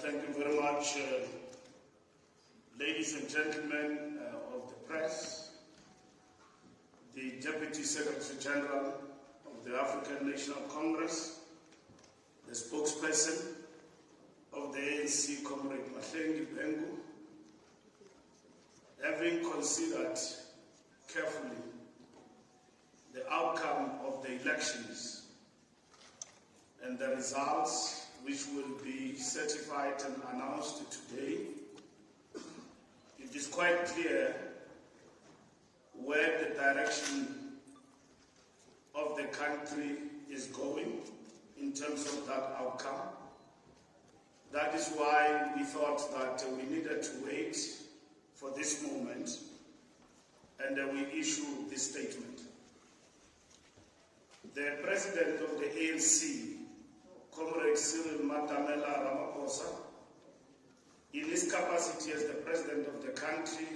Thank you very much, ladies and gentlemen of the press, the Deputy Secretary General of the African National Congress, the spokesperson of the ANC, Comrade Mahlengi Bengu. Having considered carefully the outcome of the elections and the results which will be certified and announced today, it is quite clear where the direction of the country is going in terms of that outcome. That is why we thought that we needed to wait for this moment, and we issue this statement. The President of the ANC, Comrade Cyril Matamela Ramaphosa, in his capacity as the President of the country,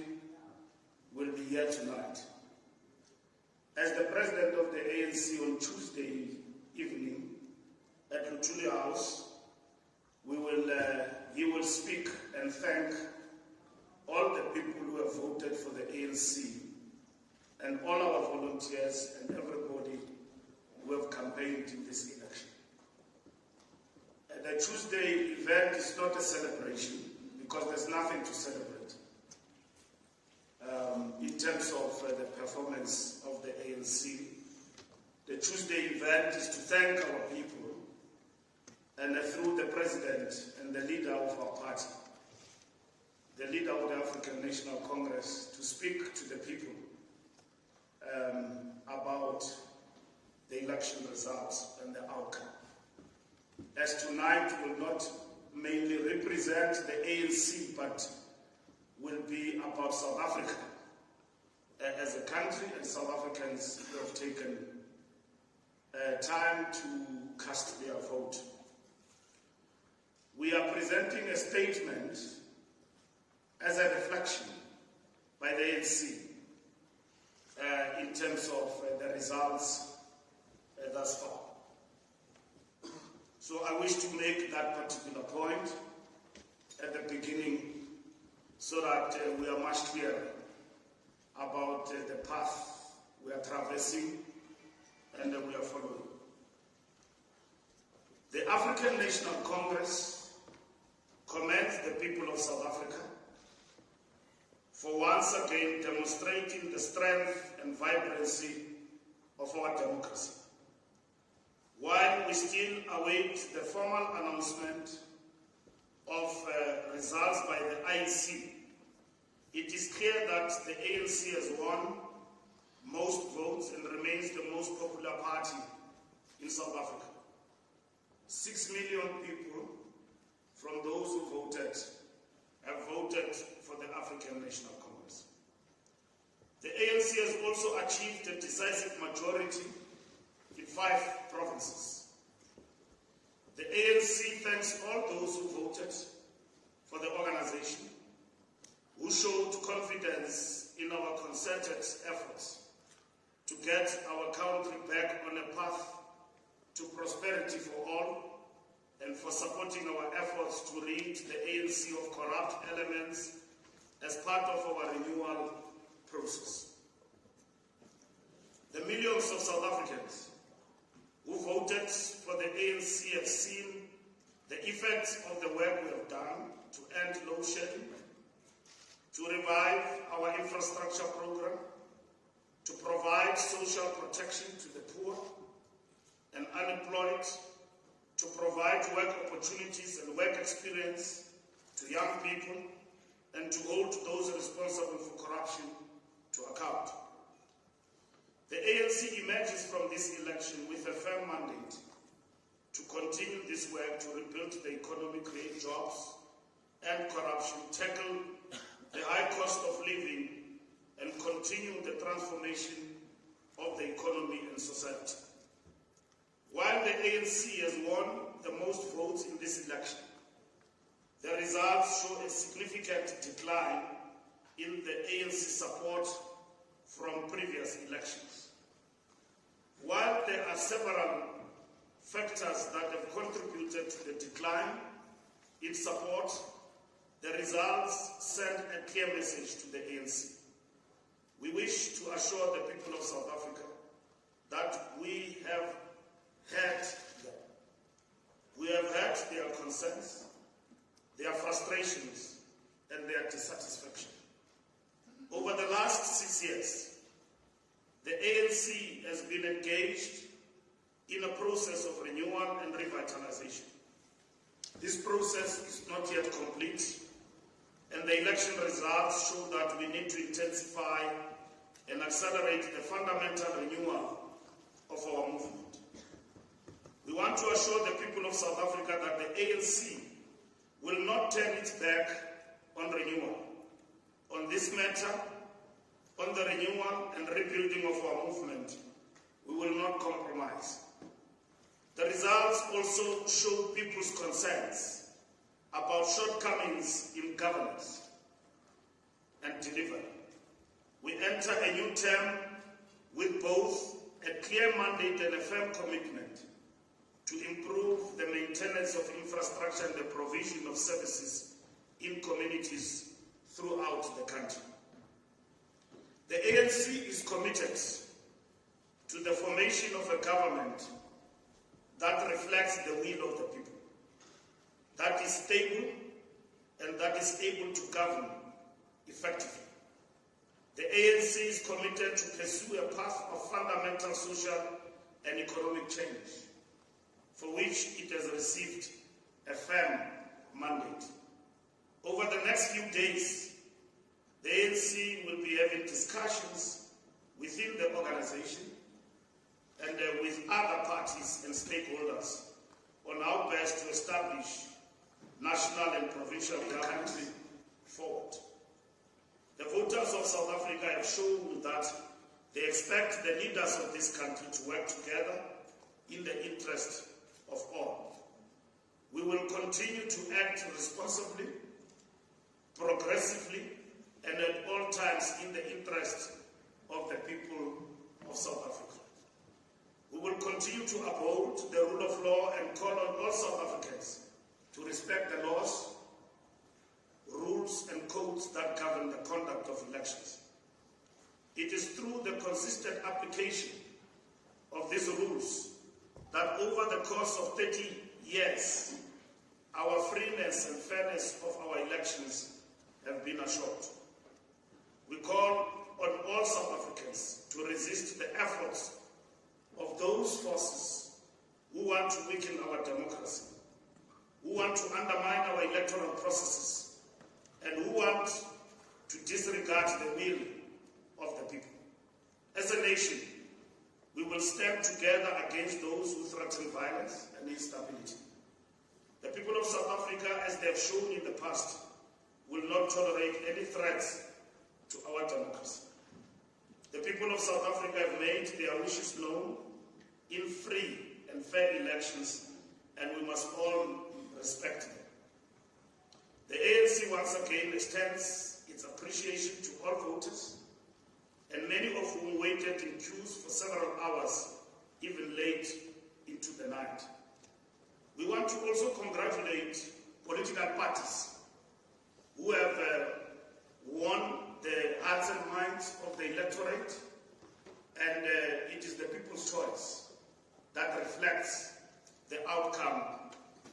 will be here tonight. As the President of the ANC on Tuesday evening at Luthuli House, he will speak and thank all the people who have voted for the ANC and all our volunteers and everybody who have campaigned in this election. The Tuesday event is not a celebration because there's nothing to celebrate in terms of the performance of the ANC. The Tuesday event is to thank our people and through the President and the leader of our party, the leader of the African National Congress, to speak to the people about the election results and the outcome. As tonight will not mainly represent the ANC, but will be about South Africa as a country, and South Africans who have taken time to cast their vote. We are presenting a statement as a reflection by the ANC in terms of the results thus far. So I wish to make that particular point at the beginning so that we are much clearer about the path we are traversing and we are following. The African National Congress commends the people of South Africa for once again demonstrating the strength and vibrancy of our democracy. While we still await the formal announcement of results by the IEC, it is clear that the ANC has won most votes and remains the most popular party in South Africa. 6 million people from those who voted have voted for the African National Congress. The ANC has also achieved a decisive majority in 5 provinces. The ANC thanks all those who voted for the organization, who showed confidence in our concerted efforts to get our country back on a path to prosperity for all, and for supporting our efforts to rid the ANC of corrupt elements as part of our renewal process. The millions of South Africans who voted for the ANC have seen the effects of the work we have done to end load shedding, to revive our infrastructure program, to provide social protection to the poor and unemployed, to provide work opportunities and work experience to young people, and to hold those responsible for corruption to account. The ANC emerges from this election with a firm mandate to continue this work to rebuild the economy, create jobs and corruption, tackle the high cost of living, and continue the transformation of the economy and society. While the ANC has won the most votes in this election, the results show a significant decline in the ANC support from previous elections. While there are several factors that have contributed to the decline its support, the results send a clear message to the ANC. We wish to assure the people of South Africa that we have heard them. We have heard their concerns, their frustrations, and their dissatisfaction. Over the last 6 years, the ANC has been engaged in a process of renewal and revitalization. This process is not yet complete, and the election results show that we need to intensify and accelerate the fundamental renewal of our movement. We want to assure the people of South Africa that the ANC will not turn its back on renewal. On this matter, on the renewal and rebuilding of our movement, we will not compromise. The results also show people's concerns about shortcomings in governance and delivery. We enter a new term with both a clear mandate and a firm commitment to improve the maintenance of infrastructure and the provision of services in communities throughout the country. The ANC is committed to the formation of a government that reflects the will of the people, that is stable and that is able to govern effectively. The ANC is committed to pursue a path of fundamental social and economic change, for which it has received a firm mandate. Over the next few days, the ANC will be having discussions within the organization and with other parties and stakeholders on how best to establish national and provincial government forward. The voters of South Africa have shown that they expect the leaders of this country to work together in the interest of all. We will continue to act responsibly, progressively, and at all times in the interest of the people of South Africa. We will continue to uphold the rule of law and call on all South Africans to respect the laws, rules, and codes that govern the conduct of elections. It is through the consistent application of these rules that over the course of 30 years, our freeness and fairness of our elections have been assured. We call on all South Africans to resist the efforts of those forces who want to weaken our democracy, who want to undermine our electoral processes, and who want to disregard the will of the people. As a nation, we will stand together against those who threaten violence and instability. The people of South Africa, as they have shown in the past, will not tolerate any threats to our democracy. The people of South Africa have made their wishes known in free and fair elections, and we must all respect them. The ANC once again extends its appreciation to all voters, and many of whom waited in queues for several hours, even late into the night. We want to also congratulate political parties who have won the hearts and minds of the electorate, and it is the people's choice that reflects the outcome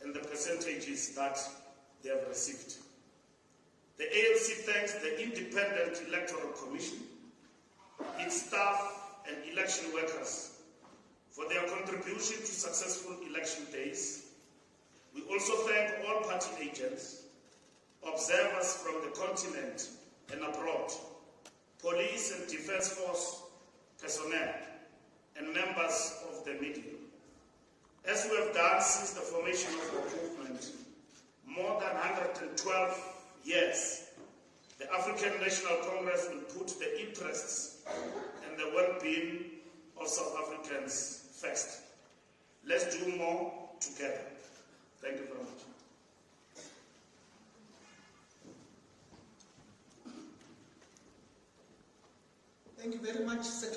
and the percentages that they have received. The ANC thanks the Independent Electoral Commission, its staff and election workers for their contribution to successful election days. We also thank all party agents, observers from the continent and abroad, police and defense force personnel, and members of the media. As we have done since the formation of our movement, more than 112 years, the African National Congress will put the interests and the well-being of South Africans first. Let's do more together. Thank you very much. Thank you very much, Secretary.